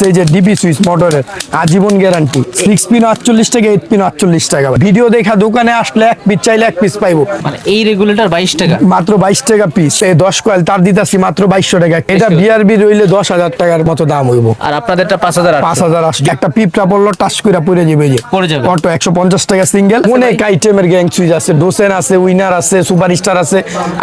এই যে DP switch মোটরের আজীবন গ্যারান্টি 6 পিন 48 টাকা 8 পিন 48 টাকা ভিডিও দেখা দোকানে আসলে এক পিস চাইলে এক পিস পাইবো মানে এই রেগুলেটর 22 টাকা মাত্র 22 টাকা পিস এই 10 কয়েল তার দিতাছি মাত্র 2200 টাকা এটা বিআরবি রইলে 10000 টাকার মতো দাম হইব আর আপনাদেরটা 5000 আসবে একটা পিপটা পড়লো টাচ কইরা পড়ে যাবে যে পড়ে যাবে অটো 150 টাকা সিঙ্গেল অনেক আইটেমের গ্যাং সুইচ আছে ডোসেন আছে উইনার আছে সুপারস্টার আছে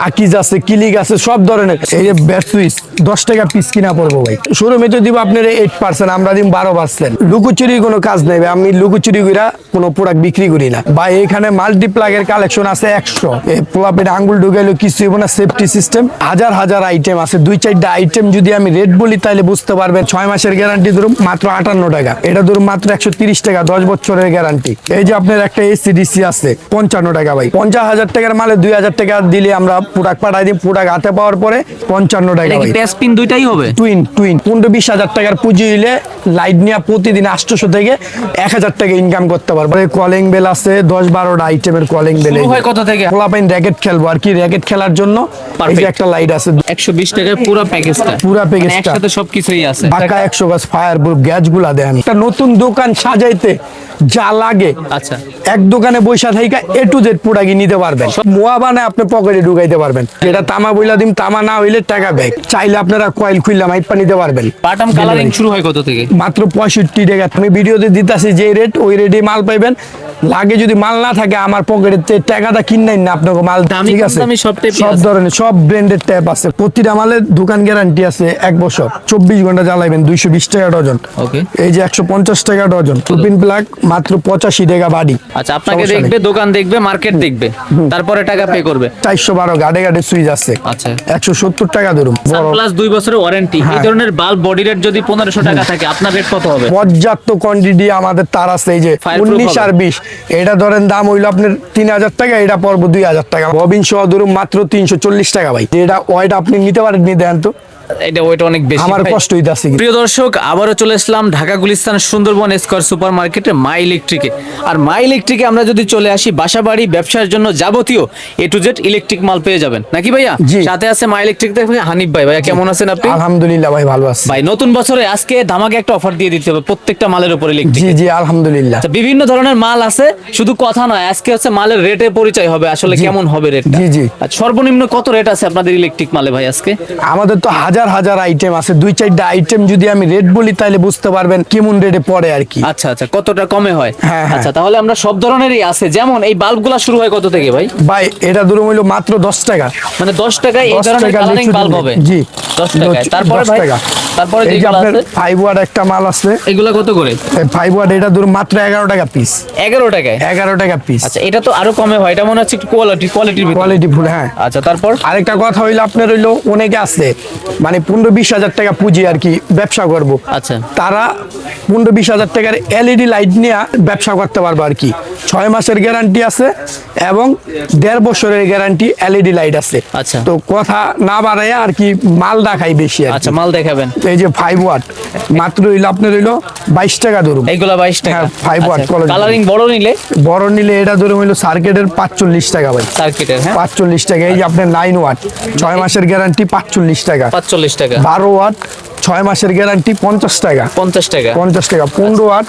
আকিজ আছে কিলিক আছে সব ধরনের এই যে ব্যাট সুইচ 10 টাকা পিস কিনা পড়বো ভাই শোরুমে তো দিব আপনার 8% আমরা দিব 12%। লুকোচুরি কোনো কাজ নেই আমি লুকোচুরি কইরা কোনো প্রোডাক্ট বিক্রি করি না ভাই এখানে মাল্টিপ্লাগের কালেকশন আছে 100 এই পোলাপের আঙ্গুল ঢুকাইলো কিছু হইব না সেফটি সিস্টেম হাজার হাজার আইটেম আছে 2-4টা আইটেম যদি আমি রেট বলি তাহলে বুঝতে পারবেন 6 মাসের গ্যারান্টি ধরুন মাত্র 58 টাকা এটা ধরুন মাত্র 130 টাকা 10 বছরের গ্যারান্টি এই যে আপনার একটা এসিডিসি আছে 55 টাকা ভাই 50,000 টাকার মালে 2000 টাকা দিলে আমরা প্রোডাক্ট পাঠাই দিই প্রোডাক্ট হাতে পাওয়ার পরে 55 টাকা ভাই টাচ পিন দুইটাই হবে টুইন 15-20,000 টাকার পুঁজি হইলে লাইট নিয়ে প্রতিদিন 800 থেকে 1000 টাকা ইনকাম করতে পারবো কলিং বেল আছে 10-12টা আইটেমের কলিং বেল হয় কত থেকে পোলাপাইন র‍্যাকেট খেলবো আর কি র‍্যাকেট খেলার জন্য এই যে একটা লাইট আছে 120 টাকায় পুরো প্যাকেজটা একসাথে সবকিছুই আছে ঢাকা 100 গাছ ফায়ার প্রুফ গ্যাসগুলা দেন একটা নতুন দোকান সাজাইতে যা লাগে আচ্ছা এক দোকানে বৈশা থাইকা A to Z প্রোডাক্ট নিতে পারবেন মোয়া বানায় আপনি পকেটে ঢুকাইতে পারবেন যেটা তামা বইলা দিম তামা না হইলে টাকা ব্যাক চাইলে আপনারা কয়েল খুললা মাইপা নিতে পারবেন বাটাম কালারিং শুরু হয় কত থেকে মাত্র 65 টাকা আমি ভিডিওতে দিতাছি যে রেট ওই রেটে মাল পাইবেন লাগে যদি মাল না থাকে আমার পকেটে টাকাটা কিনাই না আপনাকে মাল ঠিক আছে সব ধরনের সব ব্র্যান্ডের ট্যাপ আছে প্রতিটা মালের দোকান গ্যারান্টি আছে 1 বছর 24 ঘন্টা জ্বালাবেন 220 টাকা ডজন ওকে এই যে 150 টাকা ডজন টুপিন প্লাগ মাত্র 85 টাকা বাড়ি আচ্ছা আপনাকে দেখবে দোকান দেখবে মার্কেট দেখবে তারপরে টাকা পে করবে 412 গাড়ে গাড়ে সুইচ আছে আচ্ছা 170 টাকা ধরুন প্লাস 2 বছরের ওয়ারেন্টি এই ধরনের বাল্ব বডি রেট যদি 1500 টাকা থাকে আপনার রেট কত হবে পর্যাপ্ত কোয়ান্টিটি আমাদের তার আছে এই যে 19 আর 20 এটা ধরেন দাম হইলো আপনার 3000 টাকা এটা পড়বো 2000 টাকা ববিন সহ ধরুন মাত্র 340 টাকা ভাই এটা ওইটা আপনি নিতে পারেন নি দেন তো এটা ওইটা অনেক বেশি আমার কষ্ট হইতাছে প্রিয় দর্শক আবারো চলে আসলাম ঢাকা গুলিস্তান সুন্দরবন স্কয়ার সুপার মার্কেটে মাই ইলেকট্রিকে আর মাই ইলেকট্রিকে আমরা যদি চলে আসি বাসাবাড়ি ব্যবসার জন্য যাবতীয় A to Z ইলেকট্রিক মাল পেয়ে যাবেন নাকি ভাইয়া সাথে আছে মাই ইলেকট্রিক থেকে হানিফ ভাই ভাইয়া কেমন আছেন আপনি আলহামদুলিল্লাহ ভাই ভালো আছি ভাই নতুন বছরে আজকে ধামাকে একটা অফার দিয়ে দিতে হবে প্রত্যেকটা মালের উপর ইলেকট্রিক জি জি আলহামদুলিল্লাহ বিভিন্ন ধরনের মাল আছে শুধু কথা নয় আজকে হচ্ছে মালের রেটে পরিচয় হবে আসলে কেমন হবে রেট জি জি সর্বনিম্ন কত রেট আছে আপনাদের ইলেকট্রিক মালে ভাই আজকে আমাদের তো হাজার হাজার আইটেম আছে 2-4টা আইটেম যদি আমি রেট বলি তাহলে বুঝতে পারবেন কেমন রেটে পড়ে আর কি আচ্ছা আচ্ছা কতটা কমে হয় হ্যাঁ, হ্যাঁ। আচ্ছা তাহলে আমরা সব ধরনেরই আছে যেমন এই বাল্বগুলো শুরু হয় কত থেকে ভাই ভাই এটা ধরুন হইলো মাত্র 10 টাকা মানে 10 টাকায় এই 10 ধরনের টাকা কালারিং বাল্ব হবে জি 10 টাকায় তারপরে 10 ভাই টাকা। তারপরে এই যে যেগুলো আপনার আছে 5 ওয়াট একটা মাল আছে এগুলো কত করে এই 5 ওয়াট এটা ধরুন মাত্র 11 টাকা পিস 11 টাকায় 11 টাকা পিস আচ্ছা এটা তো আরো কমে হয় এটা মনে হচ্ছে একটু কোয়ালিটির ভিতরে কোয়ালিটি ফুল হ্যাঁ আচ্ছা তারপর আরেকটা কথা হইলো আপনার হইলো অনেকে আছে মানে 15-20 হাজার টাকা পুঁজি আর কি ব্যবসা করব আচ্ছা তারা 15-20 হাজার টাকার এলইডি লাইট নিয়ে ব্যবসা করতে পারবে আর কি 6 মাসের গ্যারান্টি আছে এবং 1.5 বছরের গ্যারান্টি এলইডি লাইট আছে আচ্ছা তো কথা না বাড়ায় আর কি মাল দেখাই বেশি আর আচ্ছা মাল দেখাবেন এই যে 5 ওয়াট মাত্র হইলো আপনার হইলো 22 টাকা ধরুন এইগুলা 22 টাকা হ্যাঁ 5 ওয়াট কালারিং বড় নিলে এটা ধরুন হইলো সার্কিটের 45 টাকা ভাই সার্কিটের হ্যাঁ 45 টাকা এই যে আপনার 9 ওয়াট 6 মাসের গ্যারান্টি 45 টাকা 45 টাকা 12 ওয়াট 6 মাসের গ্যারান্টি 50 টাকা 50 টাকা 50 টাকা 15 ওয়াট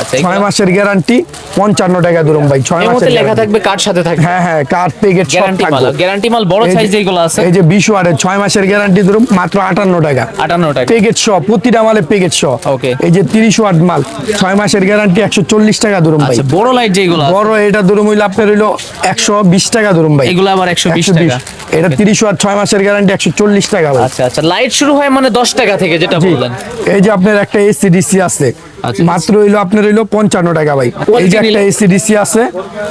আচ্ছা 6 মাসের গ্যারান্টি 55 টাকা ধরুন ভাই 6 মাসের লেখা থাকবে কার্ড সাথে থাকবে হ্যাঁ হ্যাঁ কার্ড প্যাকেট সব থাকবে গ্যারান্টি মাল বড় সাইজ যেগুলো আছে এই যে 20 ওয়াটের 6 মাসের গ্যারান্টি ধরুন মাত্র 58 টাকা 58 টাকা প্যাকেট সহ প্রতিটা মালে প্যাকেট সহ ওকে এই যে 30 ওয়াট মাল 6 মাসের গ্যারান্টি 140 টাকা ধরুন ভাই আচ্ছা বড় লাইট যেগুলো বড় এটা ধরুন হইলো আপনার হইলো 120 টাকা ধরুন ভাই এগুলো আবার 120 টাকা এটা 30 ওয়াট 6 মাসের গ্যারান্টি 140 টাকা ভাই আচ্ছা আচ্ছা লাইট শুরু হয় মানে 10 টাকা থেকে যেটা বললেন এই যে আপনার একটা এসিডিসি আছে মাত্র হইলো আপনার হইলো 55 টাকা ভাই এই যে একটা এসিডিসি আছে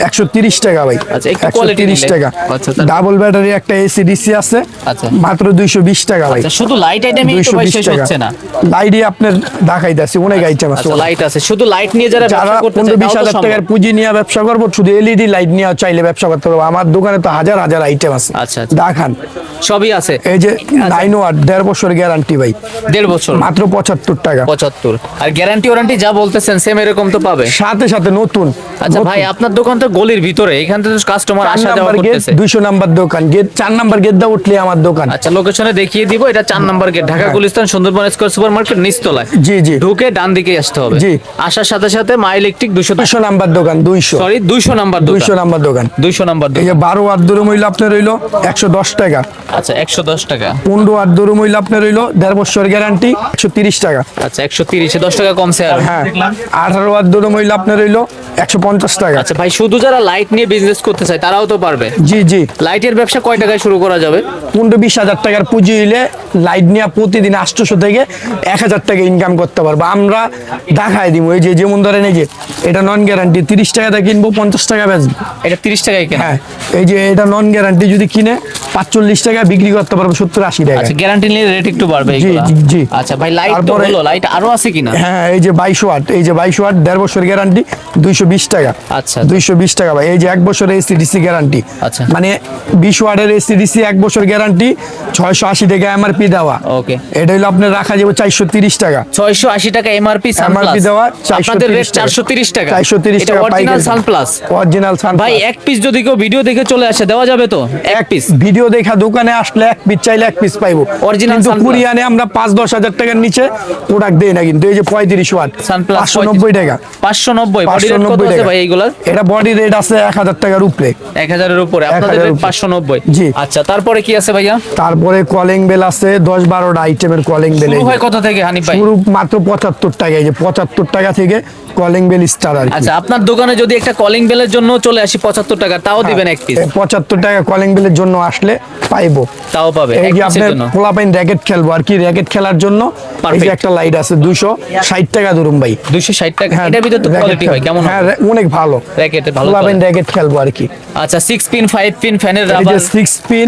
130 টাকা ভাই আচ্ছা একটু কোয়ালিটি 130 টাকা আচ্ছা ডাবল ব্যাটারি একটা এসিডিসি আছে আচ্ছা মাত্র 220 টাকা ভাই আচ্ছা শুধু লাইট আইটেমই তো ভাই শেষ হচ্ছে না লাইটই আপনার দেখাইতাছি অনেক আইটেম আছে। আচ্ছা লাইট আছে, শুধু লাইট নিয়ে যারা যারা ব্যবসা করতে 15-20 চায় হাজার টাকার পুঁজি নিয়ে ব্যবসা করবো, শুধু এলইডি লাইট নিয়ে চাইলে ব্যবসা করতে পারবো। আমার দোকানে তো হাজার হাজার আইটেম আছে। আচ্ছা, আচ্ছা। দেখান, সবই আছে। এই যে 9 ওয়াট 1.5 বছর গ্যারান্টি ভাই, 1.5 বছর মাত্র 75 টাকা। 75। আর গ্যারান্টি ওয়ারেন্টি যা বলতেছেন সেম এরকম তো পাবে সাথে সাথে নতুন। আচ্ছা ভাই, আপনার দোকান তো গলির ভিতরে, এখান থেকে কাস্টমার আসা যাওয়া করতেছে। 200 নাম্বার দোকান, গেট 4 নাম্বার গেট দা উঠলে আমার দোকান। আচ্ছা, লোকেশনে দেখিয়ে দিব। এটা 4 number gate, Dhaka Gulistan Sundarban square super market নিচতলায়। জি জি, ঢুকে ডান দিকে আসতে হবে। জি। আসার সাথে সাথে মা ইলেকট্রিক 200 নাম্বার দোকান, 200 সরি 200 নাম্বার 200 নাম্বার দোকান। 200 নাম্বার এই যে 12 ওয়াট দরুম হইলো আপনার হইলো 110 টাকা। আচ্ছা 110 টাকা। 15 ওয়াট দরুম হইলো আপনার হইলো 1.5 বছর গ্যারান্টি 130 টাকা। আচ্ছা 130 এ 10 টাকা কমছে আর। হ্যাঁ, 18 ওয়াট দরুম হইলো আপনার হইলো 150 টাকা। আচ্ছা ভাই, শুধু যারা লাইট নিয়ে বিজনেস করতে চায় তারাও তো পারবে। জি জি, লাইটের ব্যবসা কয় টাকায় শুরু করা যাবে? 15-20 হাজার টাকার পুঁজি হইলে লাইট নিয়ে প্রতিদিন 800 থেকে 1000 টাকা ইনকাম করতে পারবো। আমরা দেখাই দিব। এই যে যেমন ধরেন, এই যে এটা নন গ্যারান্টি 30 টাকা কিনবো, 50 টাকা বেচবো। এটা 30 টাকায় কেন? হ্যাঁ, এই যে এটা নন গ্যারান্টি যদি কিনে 45 টাকা বিক্রি করতে পারবো 70-80 টাকা। আচ্ছা, গ্যারান্টি নিলে রেট একটু বাড়বে জি, এগুলা। জি, জি। আচ্ছা ভাই, লাইট তো তারপরে- হলো, লাইট আরো আছে কিনা? হ্যাঁ, এই যে 22 ওয়াট, এই যে 22 ওয়াট 1.5 বছর গ্যারান্টি 220 টাকা। আচ্ছা। 220 টাকা ভাই। এই যে 1 বছর এসিডিসি গ্যারান্টি, আচ্ছা। মানে 20 ওয়াটের এসিডিসি 1 বছর গ্যারান্টি 680 টাকা এমআরপি দেওয়া। ওকে। এটা হলো আপনার রাখা যাবে 430 টাকা। 680 টাকা এমআরপি এমআরপি দেওয়া আপনাদের রেট 430 430 টাকা। 430 এটা টাকা অরিজিনাল সানপ্লাস। অরিজিনাল সান ভাই এক পিস যদি কেউ ভিডিও দেখে চলে আসে দেওয়া যাবে তো? এক পিস ভিডিও দেখা দোকানে আসলে এক পিস চাইলে এক পিস পাইবো। Original কিন্তু Sunplus। কুরিয়ানে আমরা 5-10 হাজার টাকার নিচে প্রোডাক্ট দেই না। কিন্তু এই যে 35 ওয়াট সানপ্লাস 590 টাকা। 590 বডি রেট কত 590 আছে টাকা ভাই এইগুলার? এটা বডি রেট আছে 1000 টাকার উপরে। 1000 এর উপরে, আপনাদের 1000 রেট উপরে। 590। জি। আচ্ছা, তারপরে কি আছে ভাইয়া? তারপরে কলিং বেল আছে 10-12টা আইটেমের কলিং বেল। শুরু হয় কত থেকে হানিফ ভাই? শুরু মাত্র 75 টাকা। এই যে 75 টাকা থেকে কলিং বেল স্টার আর কি। আচ্ছা, আপনার দোকানে যদি একটা কলিং বেলের জন্য চলে আসি 75 টাকা, তাও দিবেন এক পিস? 75 টাকা কলিং বেলের জন্য আসলে পাইবো। তাও পাবে এই এক যে পিসের আপনার জন্য। পোলাপাইন র্যাকেট খেলবো আর কি, র্যাকেট খেলার জন্য এই যে Perfect। একটা লাইট আছে 260 টাকা ধরুন ভাই। 260 টাকা। হ্যাঁ, এটার ভিতর তো racket কোয়ালিটি ভাই খেলবো। কেমন হ্যাঁ, হবে? অনেক ভালো। র্যাকেটে ভালো পোলাপাইন quality। র্যাকেট খেলবো আর কি। আচ্ছা, 6 পিন 5 পিন ফ্যানের এই যে রাবার 6 পিন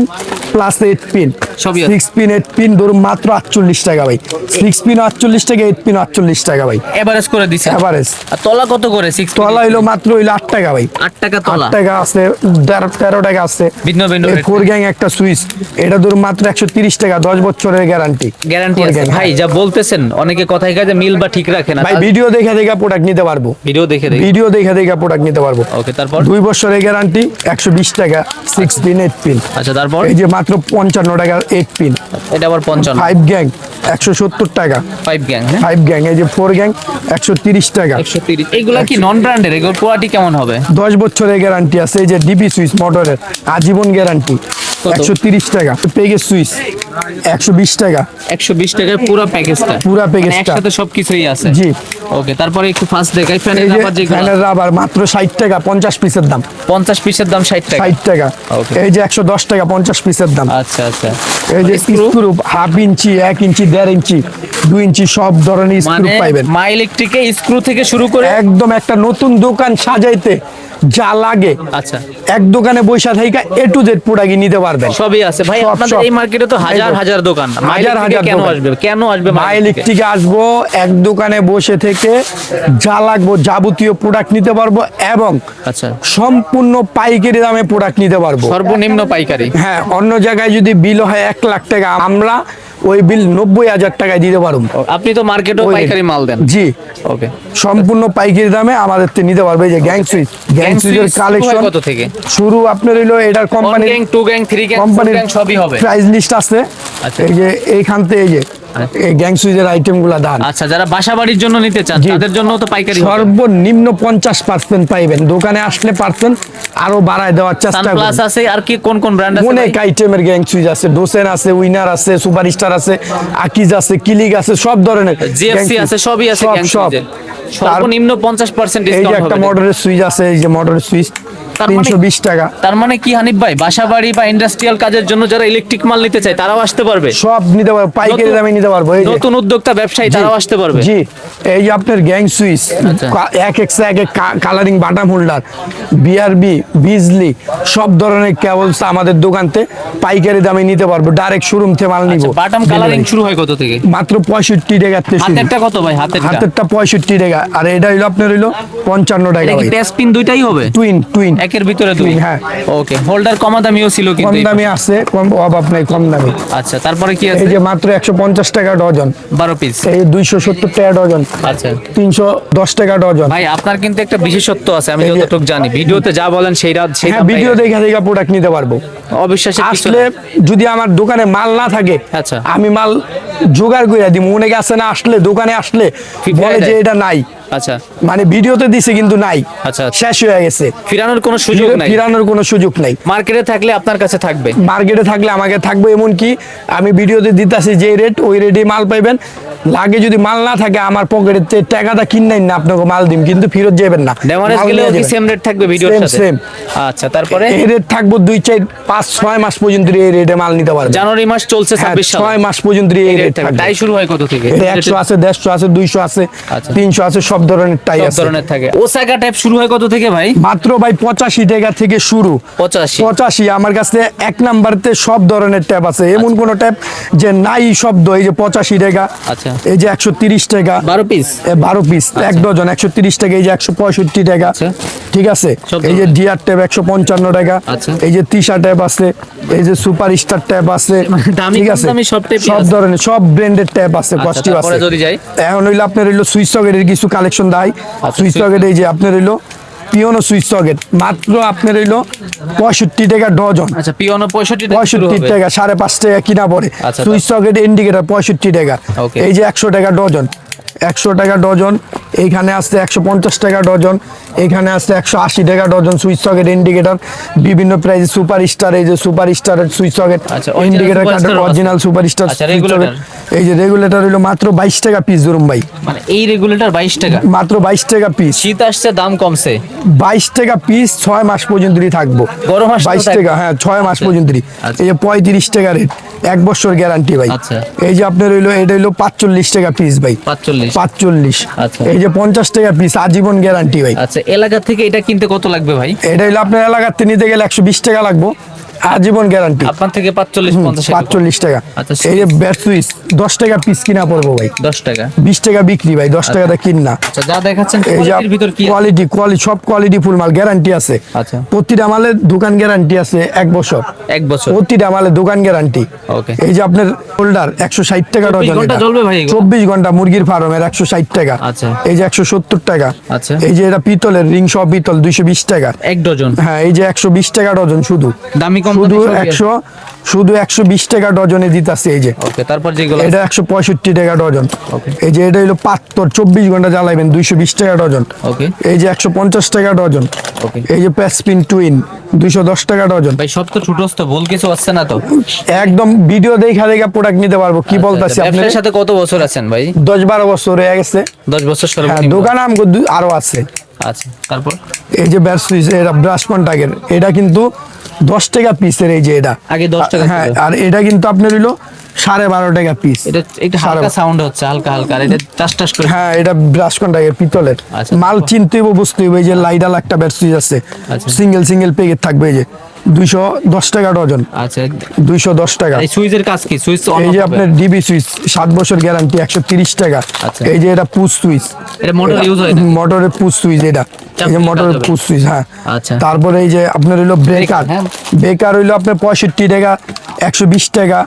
প্লাস 8 পিন, সবই আছে। 6 পিন 8 পিন ধরুন মাত্র 48 টাকা ভাই। 6 পিন 48 টাকা, 8 পিন 48 টাকা ভাই, এভারেজ করে দিছেন। এভারেজ। আর তলা কত করে? 6 পিন তলা হইলো মাত্র হইলো 8 টাকা ভাই। 8 টাকা 8 তলা। টাকা আছে, 13 টাকা আছে। ভিন্ন ভিন্ন rate। ফোর গ্যাং একটা সুইচ, এটা ধরুন মাত্র 130 টাকা, 10 বছরের গ্যারান্টি। গ্যারান্টি আছে ভাই। যা বলতেছেন অনেকে কথায় কাজে মিল বা ঠিক রাখে না। ভাই ভিডিও দেখে দেখে প্রোডাক্ট নিতে পারবো। ভিডিও দেখে দেখি। ভিডিও দেখে দেখে প্রোডাক্ট নিতে পারবো। ওকে, তারপর? 2 বছরের গ্যারান্টি 120 টাকা 6 পিন 8 পিন। আচ্ছা, তারপর? এই যে মাত্র 55 টাকা 8 পিন। এটা আবার 55। 5 গ্যাং 170 টাকা। 5 গ্যাং, হ্যাঁ 5 গ্যাং, এই যে 4 গ্যাং 130 টাকা। 130। এগুলা কি নন ব্র্যান্ডের? এগুলোর কোয়ালিটি কেমন হবে? 10 বছরের গ্যারান্টি আছে। এই যে ডিপি সুইচ মোটরের আজীবন গ্যারান্টি কত? 130 টাকা। পেগের সুইচ 120 টাকা। 120 টাকায় পুরো প্যাকেজটা। পুরা মানে প্যাকেজটা। একসাথে সবকিছুই আছে। জি। ওকে, তারপরে একটু ফাস্ট দেখাই। ফ্যানের এই যে রাবার যেগুলো ফ্যানের রাবার মাত্র 60 টাকা 50 পিসের দাম। 50 পিসের দাম 60 টাকা। 60 টাকা। Okay। এই যে 110 টাকা 50 পিসের দাম। আচ্ছা আচ্ছা। এই যে Screw? স্ক্রু 1/2 ইঞ্চি 1 ইঞ্চি 1.5 ইঞ্চি 2 ইঞ্চি সব ধরনের স্ক্রু মানে পাইবেন। মা ইলেকট্রিকে স্ক্রু থেকে শুরু করে। একদম একটা নতুন দোকান সাজাইতে যা লাগে আচ্ছা, এক দোকানে বৈশা থেকে A to Z প্রোডাক্ট নিতে পারবেন। সবই আছে ভাই। সব, আপনাদের সব। এই মার্কেটে তো হাজার এই তো। হাজার দোকান। মা হাজার ইলেকট্রিকে হাজার কেন দোকান। আসবে? কেন আসবে মা ইলেকট্রিকে আসবো, এক দোকানে বসে থেকে যা লাগবো যাবতীয় প্রোডাক্ট নিতে পারবো এবং আচ্ছা, সম্পূর্ণ পাইকারি দামে প্রোডাক্ট নিতে পারবো। সর্বনিম্ন পাইকারি। হ্যাঁ, অন্য জায়গায় যদি বিল হয় 1 লাখ টাকা, আমরা ওই বিল 90,000 টাকায় দিতে পারবো। আপনি তো মার্কেটেও ওই- পাইকারি মাল দেন। জি, ওকে। সম্পূর্ণ পাইকারি দামে আমাদের থেকে নিতে পারবে। এই যে গ্যাং সুইচ, গ্যাং সুইচের কালেকশন কত থেকে? শুরু আপনার হইলো এটার 1 কোম্পানির গ্যাং 2 গ্যাং 3 গ্যাং 4 কোম্পানির গ্যাং সবই হবে। প্রাইস লিস্ট আছে। আচ্ছা। এই যে এইখান থেকে এই যে এই গ্যাং সুইচের আইটেম গুলা দান আচ্ছা, যারা বাসা বাড়ির জন্য নিতে চান জি। তাদের জন্য তো পাইকারি হবে। সর্বনিম্ন 50% পাইবেন। দোকানে আসলে পার্সেন্ট আরো বাড়ায় দেওয়ার চেষ্টা সানপ্লাস করবেন। আছে, আর কি কোন কোন ব্র্যান্ড আছে? অনেক আইটেমের গ্যাং সুইচ আছে, ডোসেন আছে, উইনার আছে, সুপারস্টার আছে, আকিজ আছে, কিলিক আছে, সব ধরনের জিএফসি gang আছে, switch। সবই আছে সব গ্যাং সব। সুইচের। সর্বনিম্ন 50% এই যে ডিসকাউন্ট একটা হবে। মোটরের সুইচ আছে, এই যে মোটরের সুইচ তার মানে- 320 টাকা। তার মানে কি হানিফ ভাই, বাসাবাড়ি বা ইন্ডাস্ট্রিয়াল কাজের জন্য যারা ইলেকট্রিক মাল নিতে চায় তারাও আসতে পারবে? সব নিতে পারবো, পাইকারি নতুন- দামে নিতে পারবো। এই যে নতুন উদ্যোক্তা ব্যবসায়ী জি, তারাও আসতে পারবে? জি, এই যে আপনার গ্যাং সুইচ, আচ্ছা। এক কালারিং বাটাম হোল্ডার, বিআরবি, বিজলি, সব ধরনের কেবলস আমাদের দোকানতে পাইকারি দামে নিতে পারবো। ডাইরেক্ট শোরুম থেকে মাল নিব। বাটাম কালারিং শুরু হয় কত থেকে? মাত্র 65 টাকা থেকে শুরু। হাতেরটা কত ভাই? হাতেরটা হাতেরটা 65 টাকা, আর এটা হইলো আপনার হইলো 55 টাকা এটা কি ভাই। টেস্ট পিন দুইটাই হবে? টুইন একের ভিতরে দুই? Twin, হ্যাঁ। ওকে, হোল্ডার কমা দামিও ছিল কম কিন্তু এই দামি আছে, কম অভাব নাই, কম দামি। আচ্ছা, তারপরে কি এই আছে? যে মাত্র 150 টাকা ডজন, 12 পিস। এই 270 টাকা ডজন, আচ্ছা 310 টাকা ডজন। ভাই, আপনার কিন্তু একটা বিশেষত্ব আছে, আমি এই যে- যতটুকু জানি, ভিডিওতে যা বলেন সেই হ্যাঁ, ভিডিও দেখে দেখে প্রোডাক্ট নিতে পারবো। অবিশ্বাসের কিছু আসলে নেই। যদি আমার দোকানে মাল না থাকে, আচ্ছা। আমি মাল জোগাড় করে দিই। অনেকে আছে না, আসলে দোকানে আসলে বলে যে দেয়। এটা নাই, আচ্ছা মানে ভিডিওতে দিছে কিন্তু নাই, আচ্ছা। শেষ হয়ে গেছে, ফিরানোর কোনো সুযোগ নাই? ফিরানোর কোনো সুযোগ নাই। মার্কেটে থাকলে আপনার কাছে থাকবে? মার্কেটে থাকলে আমাকে থাকবে, এমনকি আমি ভিডিওতে দিতেছি যে রেট, ওই রেটে মাল পাইবেন। লাগে যদি মাল না থাকে, আমার পকেটে টাকাটা কিনাই না, আপনাকে মাল দিম, কিন্তু ফেরত যাবেন না। ডেমারেজ মাল গেলেও নিয়ে কি যাবেন। সেম রেট থাকবে ভিডিওর Same, সাথে? same। আচ্ছা, তারপরে এই রেট থাকবো 2, 4, 5, 6 মাস পর্যন্ত এই রেটে মাল নিতে পারবেন। জানুয়ারি মাস চলছে, 26 সাল, 6 মাস পর্যন্ত এই রেট থাকবে। টাই শুরু হয় কত থেকে? এটা 100 আছে, 150 আছে, 200 আছে, আচ্ছা। 300 আছে, সব ধরনের টাই সব আছে। ধরনের থাকে। ওসাকা টাইপ শুরু হয় কত থেকে ভাই? মাত্র ভাই 85 টাকা থেকে শুরু। 85? আমার কাছে 1 নাম্বারতে সব ধরনের ট্যাব আছে, এমন কোন ট্যাব যে নাই শব্দ। এই যে 85 টাকা, আচ্ছা। এই যে 130 টাকা, 12 পিস? 12 পিস, এক ডজন 130 টাকা, এই যে 165 টাকা, আচ্ছা। ঠিক আছে। সব এই যে ধরনের। ডিআর ট্যাব 155 টাকা, আচ্ছা। এই যে তিশা ট্যাব আছে, এই যে সুপার স্টার ট্যাব আছে, দামি ঠিক কম আছে। দামি সব ট্যাবই সব আছে। ধরনের, সব ব্র্যান্ডের ট্যাব আছে, আচ্ছা, কস্টিউ আছে। তারপরে যদি যাই? এখন হইলো আপনার হইলো সুইচ সকেটের কিছু কালেকশন দেয়। সুইচ সকেট এই যে আপনার হইলো পিওনো সুইচ সকেট, মাত্র আপনার হইলো 65 টাকা ডজন। আচ্ছা, পিওনো 65 টাকা শুরু 65 হবে? টাকা, 5.5 টাকা কিনা পড়ে। আচ্ছা, সুইচ সকেট ইন্ডিকেটর 65 টাকা। Okay. এই যে 100 টাকা ডজন, 100 টাকা ডজন। এইখানে আসছে 150 টাকা ডজন, এখানে আসছে 180 টাকা ডজন। সুইচ সকেট ইন্ডিকেটর বিভিন্ন প্রাইস, সুপার স্টার, এই যে সুপার স্টারের সুইচ সকেট আচ্ছা, original ইন্ডিকেটর, Superstar আছে। অরিজিনাল সুপার স্টার আচ্ছা, সুইচ regulator? সকেট। এই যে রেগুলেটর হইলো মাত্র 22 টাকা পিস ধরুন ভাই, মানে এই রেগুলেটর 22 টাকা? মাত্র 22 টাকা পিস। শীত আসছে, দাম কমছে। 22 টাকা পিস, 6 মাস পর্যন্তই থাকবো। গরম আসলেও 22 থাকবে? টাকা, হ্যাঁ, 6 মাস পর্যন্তই। আচ্ছা। এই যে 35 টাকা রেট, 1 বছর গ্যারান্টি ভাই। আচ্ছা। এই যে আপনার হইলো, এটা হইলো 45 টাকা পিস ভাই, 45? 45। আচ্ছা। এই যে 50 টাকা পিস, আজীবন গ্যারান্টি ভাই। আচ্ছা, এলাকা থেকে এটা কিনতে কত লাগবে ভাই? এটা হইলো আপনার এলাকাতে নিতে গেলে 120 টাকা লাগবো, আজীবন গ্যারান্টি। আপনার থেকে 45-50 টাকা? 45 টাকা। আচ্ছা, এই যে ব্যাট সুইচ 10 টাকা পিস কিনা পড়বো ভাই, 10 টাকা? 20 টাকা বিক্রি ভাই, 10 টাকাটা কিন না। আচ্ছা, যা দেখাচ্ছেন এই যে কোয়ালিটির ভিতর কি আছে? কোয়ালিটি সব কোয়ালিটি ফুল মাল, গ্যারান্টি আছে। আচ্ছা। প্রতিটা মালের দোকান গ্যারান্টি আছে 1 বছর। 1 বছর? প্রতিটা মালের দোকান গ্যারান্টি। ওকে। এই যে আপনার হোল্ডার 160 টাকা 24 ডজন। ঘন্টা এটা। জ্বলবে ভাই এগুলো? 24 ঘন্টা মুরগির ফার্মের 160 টাকা। আচ্ছা। এই যে 170 টাকা। আচ্ছা। এই যে এটা পিতলের রিং সহ পিতল 220 টাকা। 1 ডজন? হ্যাঁ, এই যে 120 টাকা ডজন শুধু। দামি কম শুধু দামি সবই আছে। 120 টাকা ডজনে দিতাছে। এই যে ওকে, তারপর যেগুলো এটা 165 টাকা ডজন। ওকে। এই যে এটা হলো পাত্তর 24 ঘন্টা জ্বালাইবেন 220 টাকা ডজন। ওকে। এই যে 150 টাকা ডজন। ওকে। এই যে প্যাসপিন টুইন 210 টাকা ডজন। ভাই, সব তো ছোটস্থ, ভুল কিছু আসছে না তো? একদম ভিডিও দেখা দেখা প্রোডাক্ট নিতে পারবো, কি বলতাছি আপনি। ব্যবসার সাথে কত বছর আছেন ভাই? 10-12 বছর হয়ে গেছে। 10 বছর হ্যাঁ, সর্বনিম্ন? দোকান আমগো আরো আছে। আচ্ছা, তারপর? এই যে ব্যাট সুইচ, এটা ব্রাশ কন্টাক্টের, এটা কিন্তু 10 টাকা পিসের। এই যে এটা আগে 10 টাকা ছিল। হ্যাঁ, আর এটা কিন্তু আপনার হইলো 12.5 টাকা পিস। এটা একটু হালকা সাউন্ড হচ্ছে, হালকা হালকা, আর এটা টাস টাস করে। হ্যাঁ, এটা ব্রাশ কন্টাক্টের পিতলের। আচ্ছা। মাল চিনতে হইব, বুঝতে হইব। এই যে লাইডাল একটা ব্যাট সুইচ আছে, আচ্ছা। সিঙ্গেল প্যাকেট থাকবে। এই যে 210 টাকা ডজন, আচ্ছা, 210 টাকা। এই সুইচের কাজ কি? সুইচ অন এই যে হবে? আপনার ডিবি সুইচ 7 বছর গ্যারান্টি 130 টাকা। আচ্ছা। এই যে এটা পুশ সুইচ, এটা মোটর ইউজ হয় না? মোটরের পুশ সুইচ এটা। এই যে চাপ মোটরের দিলে কাজ হবে। পুশ সুইচ, হ্যাঁ। আচ্ছা। তারপরে এই যে আপনার হইলো ব্রেকার। হ্যাঁ। ব্রেকার হইলো আপনার 65 টাকা, 120 টাকা,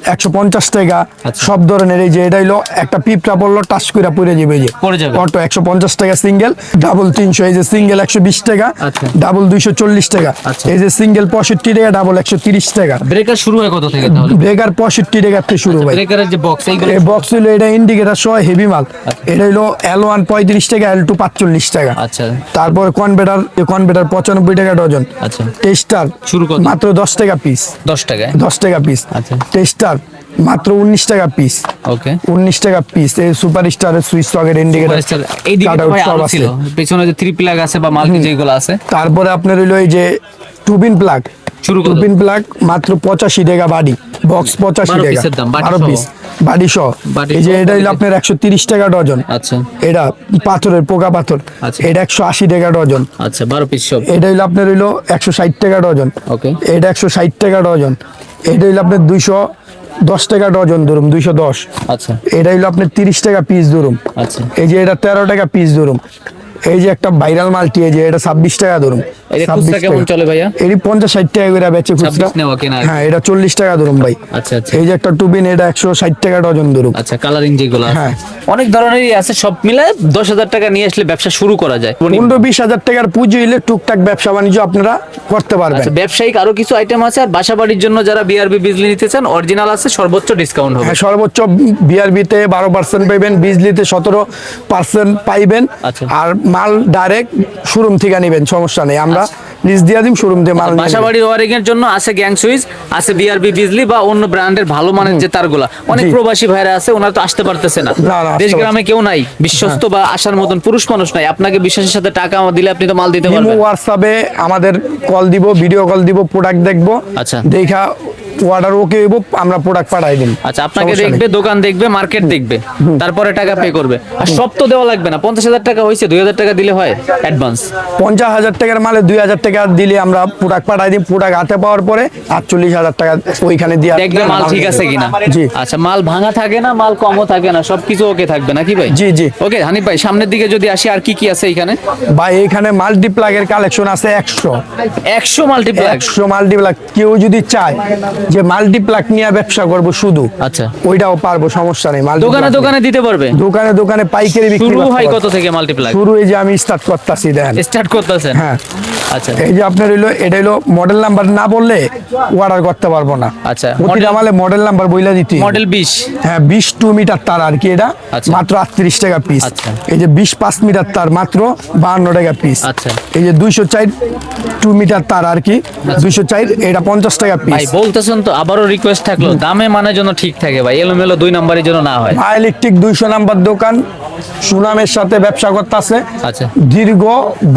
150 টাকা, আচ্ছা। সব ধরনের। এই যে এটা হইলো একটা পিপটা পড়লো টাচ করে পড়ে যাবে। এই যে পড়ে যাবে। অটো 150 টাকা সিঙ্গেল, ডাবল 300। এই যে সিঙ্গেল 120 টাকা, আচ্ছা। ডাবল 240 টাকা। আচ্ছা। এই যে সিঙ্গেল 65 টাকা, ডাবল 130 টাকা। ব্রেকার শুরু হয় কত থেকে তাহলে? ব্রেকার 65 টাকা থেকে শুরু ভাই। ব্রেকারের যে বক্স, এইগুলো? এই বক্স হইলো, এটা ইন্ডিকেটর সহ হেভি মাল। এটা হইলো L1 35 টাকা, L2 45 টাকা। আচ্ছা। তারপর কনভার্টার 95 টাকা ডজন। আচ্ছা। টেস্টার শুরু কত? মাত্র 10 টাকা পিস, 10 টাকায়? 10 টাকা পিস। আচ্ছা। টেস্টার মাত্র 19 টাকা পিস। ওকে 19 টাকা পিস। এই সুপার স্টারের সুইচ সকেট ইন্ডিকেটর এইদিকে তো ভাই আলো ছিল, পেছনে যে 3 প্লাগ আছে বা মাল্টি যেগুলো আছে। তারপরে আপনার হইলো এই যে টুবিন প্লাগ, শুরু করুন। টুবিন প্লাগ মাত্র 85 টাকা বাড়ি, বক্স 85 12 টাকা, পিসের দাম, বাটি 12 সহ। পিস বাড়ি সহ। বাটি এই যে সহ এটা হইলো বাটি। আপনার 130 টাকা ডজন। আচ্ছা এটা পাথরের পোকা পাথর, আচ্ছা। এটা 180 টাকা ডজন। আচ্ছা 12 পিস সব। এটা হইলো আপনার হইলো 160 টাকা ডজন। ওকে এটা 160 টাকা ডজন। এটা হইলো আপনার 210 টাকা ডজন ধরুন, 210। আচ্ছা এটা হইলো আপনার 30 টাকা পিস ধরুন। আচ্ছা এই যে এটা 13 টাকা পিস ধরুন। এই যে একটা ভাইরাল মাল্টি, এই যে এটা 26 টাকা ধরুন। এটা খুচরা কেমন চলে ভাইয়া? এটি 50-60 টাকা করে বেচে খুচরা। 26 নেওয়া কেনা আর কি। হ্যাঁ, এটা 40 টাকা ধরুন ভাই। আচ্ছা আচ্ছা এই যে একটা টুবিন, এটা 160 টাকা ডজন ধরুন। আচ্ছা কালারিং যেগুলো আছে হ্যাঁ। অনেক ধরনেরই আছে, সব মিলে 10,000 টাকা নিয়ে আসলে ব্যবসা শুরু করা যায়। 15-20 হাজার টাকার পুঁজি হইলে টুকটাক ব্যবসা বাণিজ্য আপনারা করতে পারবেন। আচ্ছা ব্যবসায়িক আরো কিছু আইটেম আছে, আর বাসাবাড়ির জন্য যারা বিআরবি বিজলি নিতে চান অরিজিনাল আছে, সর্বোচ্চ ডিসকাউন্ট হবে। হ্যাঁ, সর্বোচ্চ বিআরবিতে 12% পাইবেন, বিজলিতে 17% পাইবেন। আচ্ছা। আর মাল ডাইরেক্ট শোরুম থেকে নেবেন, সমস্যা নেই, আমরা লিস্ট দিয়ে দিম, শোরুম থেকে মাল নিয়ে নেবেন। বাসাবাড়ির ওয়ারিং এর জন্য আছে গ্যাং সুইচ, আছে বিআরবি বিজলি বা অন্য ব্র্যান্ডের ভালো মানের যে তারগুলা। অনেক জি। প্রবাসী ভাইরা আছে, ওনারা তো আসতে পারতেছে না, না, আসতে দেশ গ্রামে কেউ নাই বিশ্বস্ত বা আসার মতন পুরুষ মানুষ নাই। আপনাকে বিশ্বাসের সাথে টাকা দিলে আপনি তো মাল দিতে ইমো পারবেন। হোয়াটসঅ্যাপে আমাদের কল দিব, ভিডিও কল দিব, প্রোডাক্ট দেখবো, আচ্ছা। দেখা অর্ডার ওকে হইব, আমরা প্রোডাক্ট পাঠাই দিন। আচ্ছা আপনাকে সমস্যা নেই। দেখবে, দোকান দেখবে, মার্কেট দেখবে, তারপরে টাকা পে করবে। আর সব তো দেওয়া লাগবে না, 50,000 টাকা হয়েছে, 2,000 টাকা দিলে হয় অ্যাডভান্স। 50,000 টাকার মালে 2,000 টাকা দিলে আমরা প্রোডাক্ট পাঠাই দিই। প্রোডাক্ট হাতে পাওয়ার পরে 48,000 টাকা ওইখানে দিয়ে দেখবে মাল ঠিক আছে কিনা। জি। আচ্ছা মাল ভাঙা থাকে না, মাল কমও থাকে না, সবকিছু ওকে থাকবে নাকি ভাই? জি, জি। ওকে হানিফ ভাই, সামনের দিকে যদি আসি আর কি কি আছে এখানে? ভাই এখানে মাল্টিপ্লাগের কালেকশন আছে 100 মাল্টিপ্লাগ। 100 মাল্টিপ্লাগ। কেউ যদি চায় যে মাল্টিপ্লাগ নিয়ে ব্যবসা করব শুধু, আচ্ছা ওইটাও পারবো, সমস্যা নেই। দোকানে multiplex দোকানে দিতে পারবে? দোকানে দোকানে পাইকারি বিক্রি শুরু করতে হয় পারবো। কত থেকে মাল্টিপ্লাগ? শুরু এই যে আমি স্টার্ট করতেছি, দেখেন। স্টার্ট করতেছেন? হ্যাঁ, আচ্ছা এই যে আপনার হইলো, এটা হইলো মডেল নাম্বার না বললে অর্ডার করতে পারবো না। আচ্ছা, প্রতিটা মালে মডেল নাম্বার বইলা দিতে হবে। মডেল 20। হ্যাঁ, 22 মিটার তার আর কি, এটা আচ্ছা। মাত্র 38 টাকা পিস। আচ্ছা। এই যে 25 মিটার তার মাত্র 52 টাকা পিস। আচ্ছা। এই যে 204 2 মিটার তার আর কি, 204, এটা 50 টাকা ভাই পিস। বলতেছেন তো, আবারও রিকোয়েস্ট থাকলো দামে মানে যেন ঠিক থাকে ভাই, এলোমেলো 2 নাম্বারের জন্য না হয়। ইলেকট্রিক 200 নাম্বার দোকান, সুনামের সাথে ব্যবসা করতেছে আচ্ছা দীর্ঘ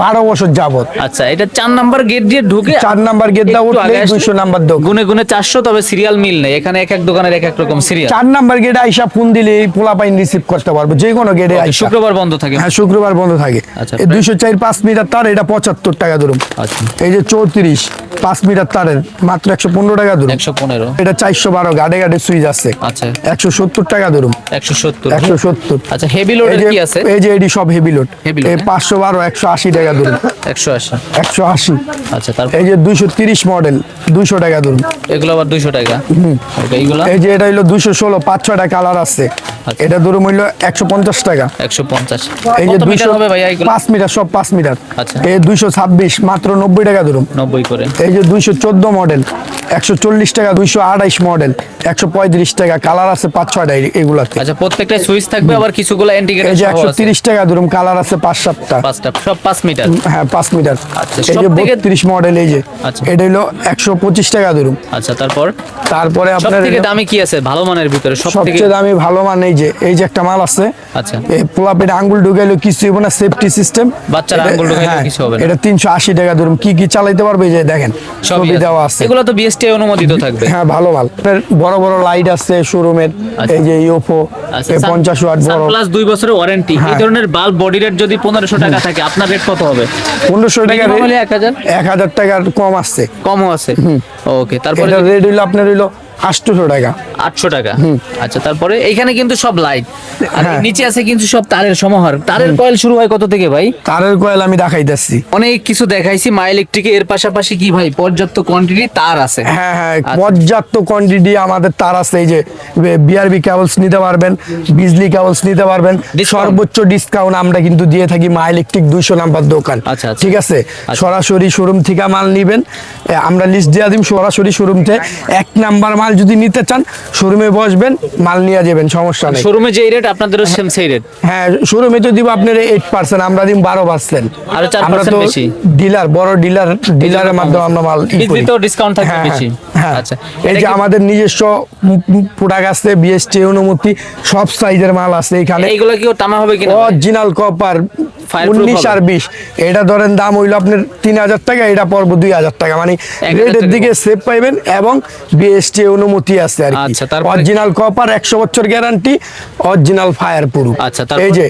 12 বছর যাবত। আচ্ছা, এটা 4 নাম্বার গেট দিয়ে ঢুকে 4 নাম্বার গেট দা একটু উঠলে আগে আসলে 200 নাম্বার দোকান। গুনে গুনে 400, তবে সিরিয়াল মিল নেই এখানে, এক এক দোকানের এক এক রকম সিরিয়াল। 4 নাম্বার গেটে আইসা ফোন দিলে পোলা পাইন রিসিভ করতে পারবো, যে কোনো গেটে আইসা। শুক্রবার বন্ধ থাকে। হ্যাঁ, শুক্রবার বন্ধ থাকে। আচ্ছা, এই 204 5 মিটার তার, এটা 75 টাকা ধরুন। আচ্ছা এই যে 34 5 মিটার তারের মাত্র 115 টাকা ধরুন। 115। এটা 412 গাড়ে গাড়ে সুইচ আছে, আচ্ছা 170 টাকা ধরুন। 170। 170। আচ্ছা হেভি লোডের কি আছে? এই যে এডি সব হেভি লোড। Heavy load, এই হ্যাঁ? 512 180 টাকা ধরুন। 180। 180। আচ্ছা তারপর এই যে 230 মডেল 200 টাকা ধরুন। এগুলো আবার 200 টাকা। ওকে এইগুলো এই যে এটা হলো 216 5-6টা কালার আছে। আচ্ছা। এটা ধরুন হইলো 150 টাকা। 150। এই যে কত মিটার 200 হবে ভাই এগুলো? 5 মিটার, সব 5 মিটার। আচ্ছা। এই 226 মাত্র 90 টাকা ধরুন। 90 করে। এই যে 214 মডেল 140 টাকা। 228 মডেল 135 টাকা। কালার আছে 5-6টা এগুলাতে। আচ্ছা প্রত্যেকটা সুইচ থাকবে, আবার কিছুগুলো ইন্ডিকেটর এই যে সহ আছে। 130 টাকা ধরুন, কালার আছে 5-7টা। 5টা সব 5 মিটার। হ্যাঁ, 5 মিটার। আচ্ছা, এই যে সবথেকে- 32 মডেল, এই যে আচ্ছা। এটা হলো 125 টাকা ধরুন। আচ্ছা তারপর তারপরে সব আপনার থেকে দামি কি আছে ভালো মানের ভিতরে? সব থেকে সবচেয়ে দামি ভালো মান এই যে একটা মাল আছে। আচ্ছা এই পোলাপের আঙ্গুল ঢুকাইলো কিছু হইব না, সেফটি সিস্টেম। বাচ্চারা আঙ্গুল ঢুকাইলেও কিছু হবে না। এটা 380 টাকা ধরুন। কি কি চালাইতে পারবে, এই যে দেখেন সবই ছবি আছে। দেওয়া আছে। এগুলো তো বিএসটি অনুমোদিত থাকবে। হ্যাঁ, ভালো মাল। আপনার বড় বড় লাইট আছে শোরুমের, আচ্ছা। এই যে ইওপো আচ্ছা 50 ওয়াট বড়। প্লাস 2 বছরের ওয়ারেন্টি। এই হ্যাঁ। ধরনের বাল্ব বডি রেট যদি 1500 টাকা থাকে, আপনার রেট কত হবে? 1500 টাকা Minimum হলে 1000? 1000 টাকার কম আসছে। কমও আছে। ওকে তারপরে এটা রেট হইলো আপনার হইলো 800 টাকা। 800 টাকা। আচ্ছা তারপরে এইখানে কিন্তু সব লাইট, আর হ্যাঁ। নিচে আছে কিন্তু সব তারের সমাহার। তারের কয়েল শুরু হয় কত থেকে ভাই? তারের কয়েল আমি দেখাইতেছি। অনেক কিছু দেখাইছি মা ইলেকট্রিকে, এর পাশাপাশি কি ভাই পর্যাপ্ত কোয়ান্টিটি তার আছে? হ্যাঁ হ্যাঁ, আচ্ছা। পর্যাপ্ত কোয়ান্টিটি আমাদের তার আছে। এই যে বিআরবি কেবলস নিতে পারবেন, বিজলি কেবলস নিতে পারবেন। Discount? সর্বোচ্চ ডিসকাউন্ট আমরা কিন্তু দিয়ে থাকি মা ইলেকট্রিক 200 নাম্বার দোকান। আচ্ছা, আচ্ছা। ঠিক আছে, সরাসরি শোরুম থেকে মাল নিবেন, আমরা লিস্ট দিয়ে দিম। সরাসরি শোরুম থেকে 1 নাম্বার মাল যদি নিতে চান, শোরুমে বসবেন, মাল নিয়ে যাবেন, সমস্যা নেই। শোরুমে যে রেট আপনাদেরও সেম সেই রেট? হ্যাঁ, শোরুমে তো দিব আপনার 8%, আমরা দিম 12%। আরো 4% আমরা তো বেশি। ডিলার, বড় ডিলারের মাধ্যমে আমরা মাল ই করি। বিজলিতেও ডিসকাউন্ট থাকবে হ্যাঁ, বেশি। হ্যাঁ আচ্ছা এই এটা যে কি- আমাদের নিজস্ব প্রোডাক্ট আছে, বিএসটি অনুমতি, সব সাইজের মাল আছে এখানে। এইগুলো কি তামা হবে কিনা? অরিজিনাল কপার Fireproof 19 আর 20, এটা ধরেন দাম হইলো আপনার 3000 টাকা, এটা পড়বো 2000 টাকা, মানে 1000 রেটের টাকা দিকে সেভ পাইবেন এবং বিএসটি অনুমতি আছে আর কি। আচ্ছা, তারপরে? অরিজিনাল কপার 100 বছর গ্যারান্টি, অরিজিনাল ফায়ার প্রুফ। আচ্ছা, তারপর? এই যে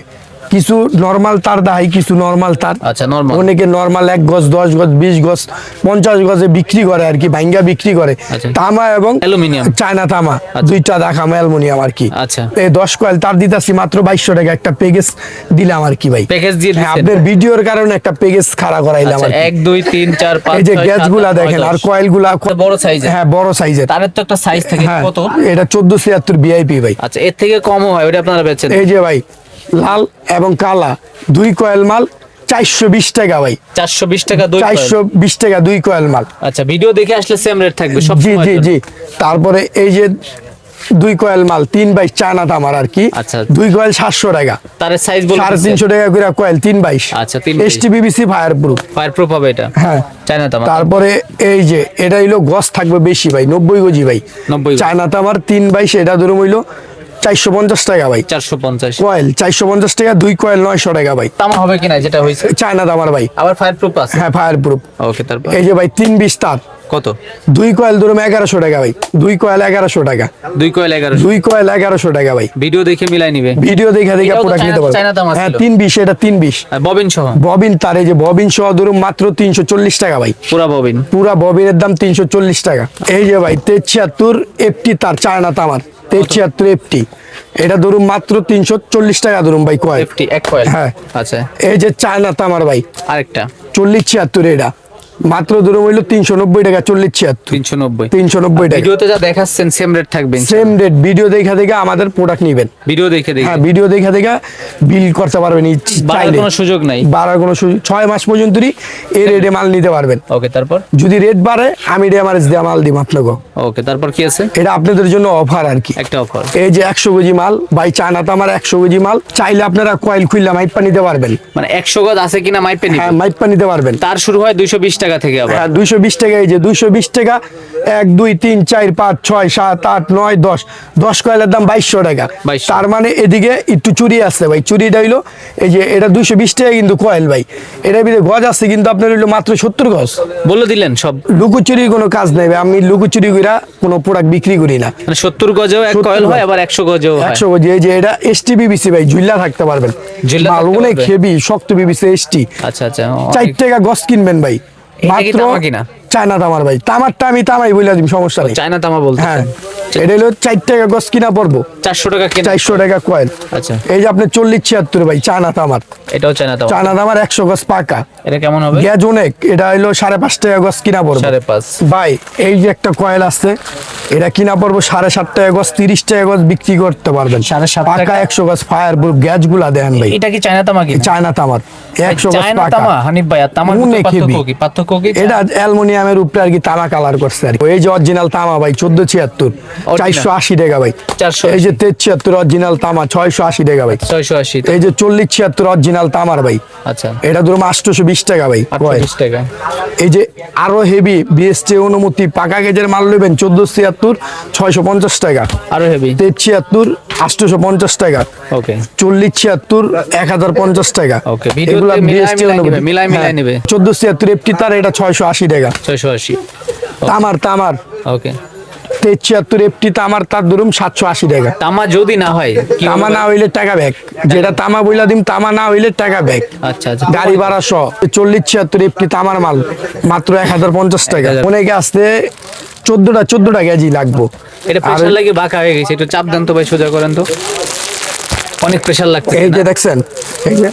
কিছু নরমাল তার দেখাই, কিছু নরমাল তার। আচ্ছা, normal। অনেকে নরমাল 1 গজ, 10 গজ, 20 গজ, 50 গজে বিক্রি করে আর কি, ভাঙ্গা বিক্রি করে। আচ্ছা। তামা এবং অ্যালুমিনিয়াম। চায়না তামা দুইটা দেখাম, অ্যালুমিনিয়াম আর কি। আচ্ছা। এই 10 কয়েল তার দিতাছি মাত্র 2200 টাকা, একটা প্যাকেজ দিলাম আর কি ভাই। প্যাকেজ দিয়ে হ্যাঁ, দিচ্ছেন? আপনার ভিডিওর কারণে একটা প্যাকেজ খাড়া করাইলাম আচ্ছা, আর কি। 1 2 3 4 5 এই যে গ্যাস গুলা দেখেন আর কয়েল গুলা বড় সাইজের। হ্যাঁ বড় সাইজের। তারের তো একটা সাইজ থাকে, হ্যাঁ কত? এটা 1476 ভিআইপি ভাই। আচ্ছা, এর থেকে কমও হয়, ওটা আপনারা বেচেন? এই যে ভাই লাল এবং কালা 2 কয়েল মাল 420 টাকা ভাই। 420 টাকা দুই কয়েল। 420 টাকা 2 কয়েল মাল। আচ্ছা, ভিডিও দেখে আসলে সেম রেট থাকবে সব জি সময়? জি জি। তারপরে এই যে 2 কয়েল মাল 322 চায়না তামার আর কি। আচ্ছা। 2 কয়েল 700 টাকা, তারের সাইজ বলে 350 টাকা করে কয়েল 322। আচ্ছা, 322 এসটিপিবিসি ফায়ার প্রুফ। ফায়ার প্রুফ হবে এটা? হ্যাঁ। চায়না তামা। তারপরে এই যে এটা হইলো গজ থাকবে বেশি ভাই, 90 গজি ভাই। 90 গজ। চায়না তামার 322, এটা ধরুন হইলো 450 টাকা ভাই। 450 কয়েল 450 টাকা, 2 কয়েল 900 টাকা ভাই। তামা হবে কিনা যেটা হইছে? চায়না তামার ভাই। আবার ফায়ার প্রুফ আছে? হ্যাঁ ফায়ার প্রুফ। ওকে, তারপর? এই যে ভাই 320 তার, কত? 2 কয়েল ধরুন 1100 টাকা ভাই। 2 কয়েল 1100 টাকা। 2 কয়েল 1100। 2 কয়েল 1100 টাকা ভাই। ভিডিও দেখে মিলাই নিবে। ভিডিও দেখা দেখা এটাও তো প্রোডাক্ট নিতে চায়না- পারবেন। চায়না তামা হ্যাঁ ছিল। 320, এটা 320। আর ববিন সহ? ববিন তার এই যে ববিন সহ ধরুন মাত্র 340 টাকা ভাই। পুরা ববিন? পুরা ববিনের দাম 340 টাকা। এই যে ভাই 73 এফটি তার চায়না তামার, 73 এফটি, এটা ধরুন মাত্র 340 টাকা ধরুন ভাই কয়েল। 50 এক কয়েল? হ্যাঁ। আচ্ছা, এই যে চায়না তামার ভাই আরেকটা 4076, এটা মাত্র ধরুন হইলো 390 টাকা। 4076 390। 390 টাকা। ভিডিওতে যা দেখাচ্ছেন সেম রেট থাকবে? Same rate. ভিডিও দেখা দেখা আমাদের প্রোডাক্ট নিবেন। ভিডিও দেখে দেখে হ্যাঁ ভিডিও দেখা দেখা বিল করতে পারবেন বাড়ার চাইলে। কোনো সুযোগ নাই? বাড়ার কোনো সুযোগ, 6 মাস পর্যন্তই এই রেটে মাল নিতে পারবেন। ওকে, তারপর? যদি রেট বাড়ে আমি ড্যামারেজ দিয়ে মাল দিব আপনাকে। ওকে, তারপর কি আছে? এটা আপনাদের জন্য অফার আর কি। একটা অফার? এই যে 100 কেজি মাল ভাই, চায়না তামার 100 কেজি মাল চাইলে আপনারা কয়েল খুললে মাইপা নিতে পারবেন। মানে 100 গজ আছে কিনা মাইপে নিবে? হ্যাঁ মাইপা নিতে পারবেন। তার শুরু হয় 220 টাকা থেকে আবার? হ্যাঁ 220 টাকা। এই যে 220 টাকা, 1 2 3 4 5 6 7 8 9 10, 10 কয়েলের দাম 2200 টাকা। 2200। তার মানে এদিকে একটু চুরি আছে ভাই। চুরিটা হইলো এই যে এটা 220 টাকা কিন্তু কয়েল ভাই, এটার ভিতরে গজ আছে কিন্তু আপনার হইলো মাত্র 70 গজ। বলে দিলেন সব? লুকোচুরির কোনো কাজ নেই ভাই, আমি লুকোচুরি কইরা কোনো প্রোডাক্ট বিক্রি করি না। মানে 70 গজেও এক 70 কয়েল হয়, গজ। আবার 100 গজেও হয়? 100 গজি। এই যে এটা এসটিবিবিসি ভাই, ঝুল্লা থাকতে পারবেন। ঝুল্লা মাল থাকতে অনেক পারবে? হেভি, শক্ত বিবিসি এসটি। আচ্ছা আচ্ছা, 4 টাকা গজ কিনবেন ভাই। এটা কি তামা কিনা? চায়না তামার ভাই। তামারটা আমি তামাই বলে দিম, সমস্যা নেই। চায়না তামা বলতে? হ্যাঁ এটা হলো 4 টাকা গজ কিনা পড়বো, 400 টাকা কেনা? 400 টাকা কয়েল। আচ্ছা, এই যে আপনি 4076 ভাই চায়না তামার। এটাও চায়না তামা? চায়না তামার 100 গজ পাকা। এটা কেমন হবে? গ্যাজ অনেক, এটা হলো 5.5 টাকা গজ কিনা পড়বো। 5.5? ভাই এই যে একটা কয়েল আছে, এটা কিনা পড়বো 7.5 টাকা গজ, 30 টাকা গজ বিক্রি করতে পারবেন। 7.5 পাকা টাকা? 100 গজ ফায়ার প্রুফ গ্যাজ গুলা দেন ভাই। এটা কি চায়না তামা কি? চায়না তামার 100 গজ চায়না পাকা। তামা হানিফ ভাই, আর তামার মধ্যে অনেক পার্থক্য heavy। কি? পার্থক্য কি? এটা অ্যালুমিনিয়ামের উপরে আর কি তামা কালার করছে আর কি। এই যে অরিজিনাল তামা ভাই 1476, 480 টাকা ভাই। 480? এই যে 73 অরিজিনাল তামা 680 টাকা ভাই। 680? এই যে 4076 অরিজিনাল তামার ভাই, আচ্ছা, এটা ধরুন 820 টাকা ভাই। 820 টাকা? এই যে আরো হেভি বিএসটি অনুমতি পাকা গেজের মাল নেবেন 1476 650 টাকা। আরো হেভি? 73 850 টাকা। ওকে 4076 1050 টাকা। ওকে, ভিডিওতে মিলাই নিবে। 1476 এফটি তার, এটা 680 টাকা। 680? তামার তামার ওকে, 73 এফটি তামার তার ধরুন 780 টাকা। তামা যদি না হয় কি তামা হবে? না হইলে টাকা ব্যাগ, যেটা তামা বইলা দিম, তামা না হইলে টাকা ব্যাগ। আচ্ছা আচ্ছা, গাড়ি ভাড়া সহ 4076 এফটি তামার মাল মাত্র 1050 টাকা। 1000 অনেকে আসতে 14টা কেজি লাগবো। এটা প্রেসার লাগে বাঁকা হয়ে গেছে, একটু চাপ দেন তো ভাই, সোজা করেন তো। অনেক প্রেসার লাগছে এই যে না? দেখছেন, এই যে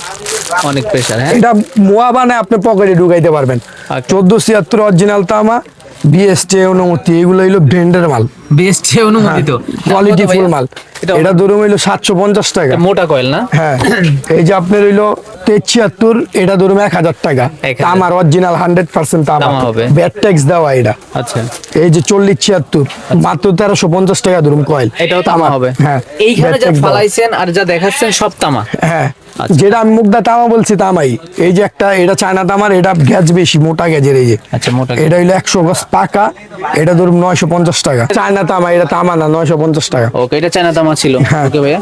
অনেক প্রেসার। হ্যাঁ, এটা মোয়া বানায় আপনি পকেটে ঢুকাইতে পারবেন। আচ্ছা। 1476 অরিজিনাল তামা, বিএসটি অনুমতি, এগুলো হইলো ব্র্যান্ডের মাল, বেস্ট অনুমোদিত কোয়ালিটি ফুল মাল। এটা এটা ধরুন হইলো 750 টাকা। মোটা কয়েল না? হ্যাঁ এই যে আপনার হইলো 73, এটা ধরুন 1000 টাকা। 1000 তামার অরিজিনাল 100% তামা তামা হবে। ব্যাট ট্যাক্স দেওয়া এটা। আচ্ছা, এই যে 4076 মাত্র 1350 টাকা ধরুন কয়েল। এটাও তামা হবে? হ্যাঁ এইখানে VAT যা tax দেওয়া। ফালাইছেন আর যা দেখাচ্ছেন সব তামা? হ্যাঁ আচ্ছা। যেটা আমি মুগদা তামা বলছি তামাই, এই যে একটা এটা চায়না তামার, এটা গ্যাজ বেশি মোটা গ্যাজের, এই যে আচ্ছা, মোটা এটা হইলো 100 গজ পাকা, এটা ধরুন 950 টাকা। চায়না তামা, এটা তামা না, 950 টাকা। ওকে, এটা চায়না তামা ছিল। হ্যাঁ। ওকে ভাইয়া,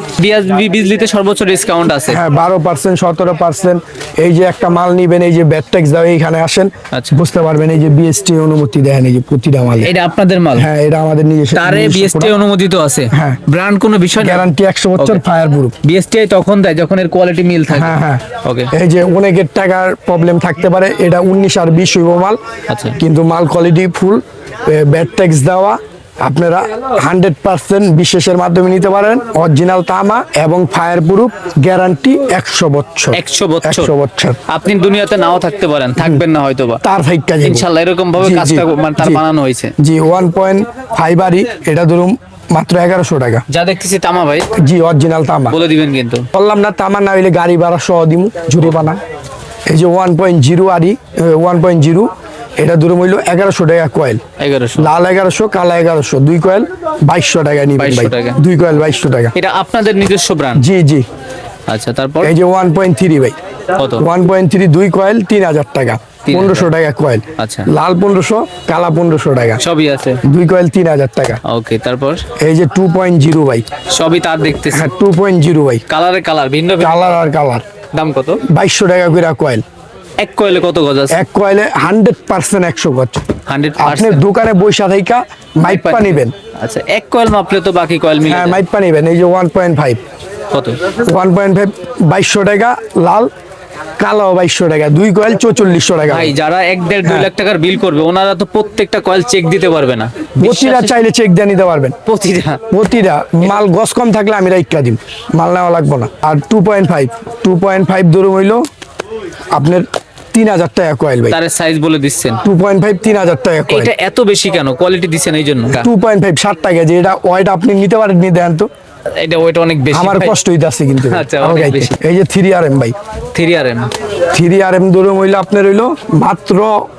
বিজলিতে সর্বোচ্চ ডিসকাউন্ট আছে। হ্যাঁ 12%, 17%। এই যে একটা মাল নিবেন, এই যে ব্যাট ট্যাক্স দাও, এইখানে আসেন আচ্ছা। বুঝতে পারবেন। এই যে বিএসটি অনুমতি দেন, এই যে প্রতিটা মালে। এটা আপনাদের মাল? হ্যাঁ এটা আমাদের নিজস্ব। তারে বিএসটি অনুমোদিত আছে? হ্যাঁ। ব্র্যান্ড কোনো বিষয় না? গ্যারান্টি 100 বছর, ফায়ার প্রুফ। বিএসটিআই তখন দেয় যখন এর কোয়ালিটি মিল থাকে। হ্যাঁ হ্যাঁ। ওকে। এই যে অনেকের টাকার প্রবলেম থাকতে পারে, এটা 19 আর 20 হইব মাল। আচ্ছা। কিন্তু মাল কোয়ালিটি ফুল, ব্যাট ট্যাক্স দেওয়া, আপনারা 100% বিশেষের মাধ্যমে নিতে পারেন। অরিজিনাল তামা এবং ফায়ার প্রুফ, গ্যারান্টি 100 বছর। 100 বছর। 100 বছর। আপনি দুনিয়াতে নাও থাকতে পারেন, থাকবেন না হয়তোবা, তার ফাইকটা যাবো। ইনশাআল্লাহ এরকম ভাবে কাজটা মানে তার বানানো হয়েছে। জি 1.5 আরি, এটা ধরুন মাত্র 1100 টাকা। যা দেখতেছি তামা ভাই, জি অরিজিনাল তামা। বলে দিবেন কিন্তু। বললাম না, তামা না হইলে গাড়ি ভাড়া সহ দিমু, জরিমানা। এই যে 1.0 আরি, 1.0, এটা ধরুন হইলো 1100 টাকা কয়েল। 1100। লাল 1100, কালা 1100, 2 কয়েল 2200 টাকা নিবেন ভাই। 2200 টাকা। 2 কয়েল 2200 টাকা। এটা আপনাদের নিজস্ব ব্র্যান্ড? জি জি। আচ্ছা, তারপর এই যে 1.3 ভাই, কত? 1.3, 2 কয়েল 3000 টাকা, 1500 টাকা কয়েল। আচ্ছা। লাল 1500, কালা 1500 টাকা, সবই আছে। 2 কয়েল 3000 টাকা। ওকে, তারপর এই যে 2.0 ভাই, সবই তার দেখতেছি। হ্যাঁ 2.0 ভাই, কালারে কালার ভিন্ন ভিন্ন। কালার আর কালার। দাম কত? 2200 টাকা করে কয়েল। এক কয়েলে কত গজ আছে? এক কয়েলে 100% 100 গজ। 100%। আপনি দোকানে বৈশা থাইকা মাইপা নিবেন। আচ্ছা, এক কয়েল মাপলে তো বাকি কয়েল মিলে হ্যাঁ যায়। মাইপা নিবেন। এই যে 1.5, কত? 1.5 2200 টাকা লাল, কালাও 2200 টাকা, 2 কয়েল 4400 টাকা। ভাই যারা 1.5-2 হ্যাঁ। লাখ টাকার বিল করবে, ওনারা তো প্রত্যেকটা কয়েল চেক দিতে পারবে না। প্রতিটা চাইলে চেক দিয়ে নিতে পারবেন। প্রতিটা। প্রতিটা মাল গস কম থাকলে আমি রাইখা দিম, মাল নেওয়া লাগবে না। আর 2.5 ধরুন হইলো আপনার 3000 টাকা কয়েল ভাই। তার সাইজ বলে দিচ্ছেন? 2.5 3000 টাকা কয়েল। এটা এত বেশি কেন? কোয়ালিটি দিচ্ছেন এই জন্য? 2.5 60 টাকা, যে এটা ওয়েট আপনি নিতে পারেন, নিয়ে দেন তো। এটা ওয়েট অনেক বেশি আমার ভাই। কষ্ট হইতাছে কিন্তু আচ্ছা, আমার অনেক গাইতে। বেশি। এই যে 3RM ভাই, 3RM। 3RM ধরুন হইলো আপনার হইলো মাত্র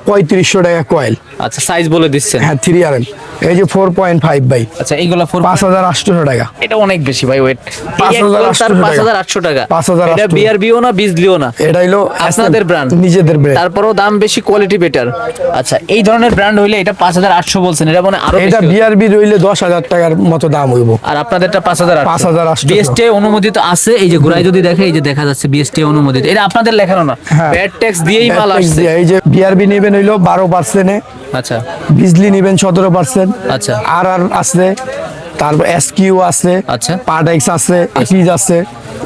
3500 টাকা কয়েল। আচ্ছা, সাইজ বলে দিচ্ছেন? হ্যাঁ 3RM। এই যে 4.5 ভাই, আচ্ছা, এইগুলা 5800 টাকা। এটা অনেক বেশি ভাই ওয়েট। 5800 টাকা। 5800 এটা বিআরবিও না, বিজলিও না। এটা হইলো আপনাদের ব্র্যান্ড, নিজেদের ব্র্যান্ড। তারপরও দাম বেশি, কোয়ালিটি বেটার। আচ্ছা, এই ধরনের ব্র্যান্ড হইলে এটা 5800 বলছেন, এটা মানে আরো এটা বেশি। বিআরবি রইলে 10,000 টাকার মতো দাম হইব। আর আপনাদেরটা 5800। 5800। বিএসটিআই অনুমোদিত আছে, এই যে ঘুরাই যদি দেখে, এই যে দেখা যাচ্ছে বিএসটিআই অনুমোদিত। এটা আপনাদের লেখানো না, হ্যাঁ। ব্যাড ট্যাক্স দিয়েই মাল Tax আসছে। দিয়ে। এই যে বিআরবি নেবেন হইলো 12%, আচ্ছা বিজলি নেবেন 17%। আচ্ছা। আর আছে, তারপর এসকিউ আছে, আচ্ছা। পার্টেক্স আছে, আকিজ আছে,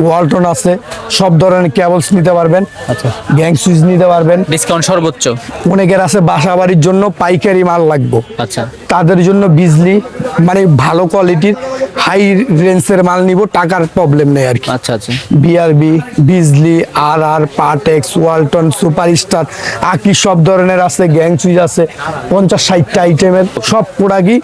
ওয়ালটন আছে, সব ধরনের কেবলস নিতে পারবেন। আচ্ছা, গ্যাং সুইচ নিতে পারবেন। ডিসকাউন্ট সর্বোচ্চ। অনেকের আছে বাসা বাড়ির জন্য পাইকারি মাল লাগবে, আচ্ছা, তাদের জন্য বিজলি মানে ভালো কোয়ালিটির হাই রেঞ্জের মাল নিব, টাকার প্রবলেম নেই আর কি। আচ্ছা আচ্ছা। বিআরবি, বিজলি, আর পার্টেক্স, ওয়ালটন, সুপারস্টার, আকি সব ধরনের আছে, গ্যাং সুইচ আছে, 50-60টা আইটেমের সব প্রোডাক্টই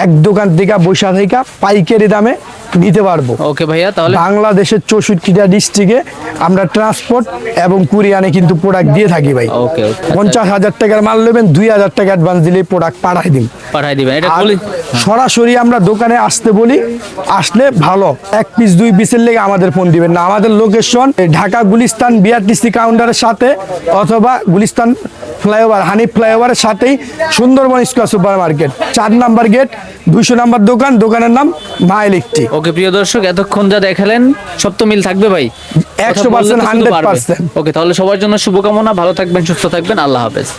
এক দোকান থেকে বৈশা থেকে পাইকারি দামে নিতে পারবো। ওকে ভাইয়া, তাহলে বাংলাদেশের 64টা ডিস্ট্রিক্টে আমরা ট্রান্সপোর্ট এবং কুরিয়ানে কিন্তু প্রোডাক্ট দিয়ে থাকি ভাই। ওকে ওকে, 50,000 টাকার মাল নেবেন, 2,000 টাকা অ্যাডভান্স দিলে প্রোডাক্ট পাঠাই দিন। পাঠাই দিবেন। এটা আর বলি সরাসরি আমরা দোকানে আসতে বলি, আসলে ভালো 1 পিস 2 পিসের লেগে আমাদের ফোন দিবেন না। আমাদের লোকেশন ঢাকা গুলিস্তান বিআরটিসি কাউন্টারের সাথে, অথবা গুলিস্তান ফ্লাইওভার, হানিফ ফ্লাইওভারের সাথেই Sundarban square super market, 4 number gate, 200 number দোকান, দোকানের নাম মা ইলেকট্রিক। ওকে প্রিয় দর্শক, এতক্ষণ যা দেখালেন সব তো মিল থাকবে ভাই? 100%, 100%। ওকে, তাহলে সবার জন্য শুভকামনা, ভালো থাকবেন, সুস্থ থাকবেন, আল্লাহ হাফেজ।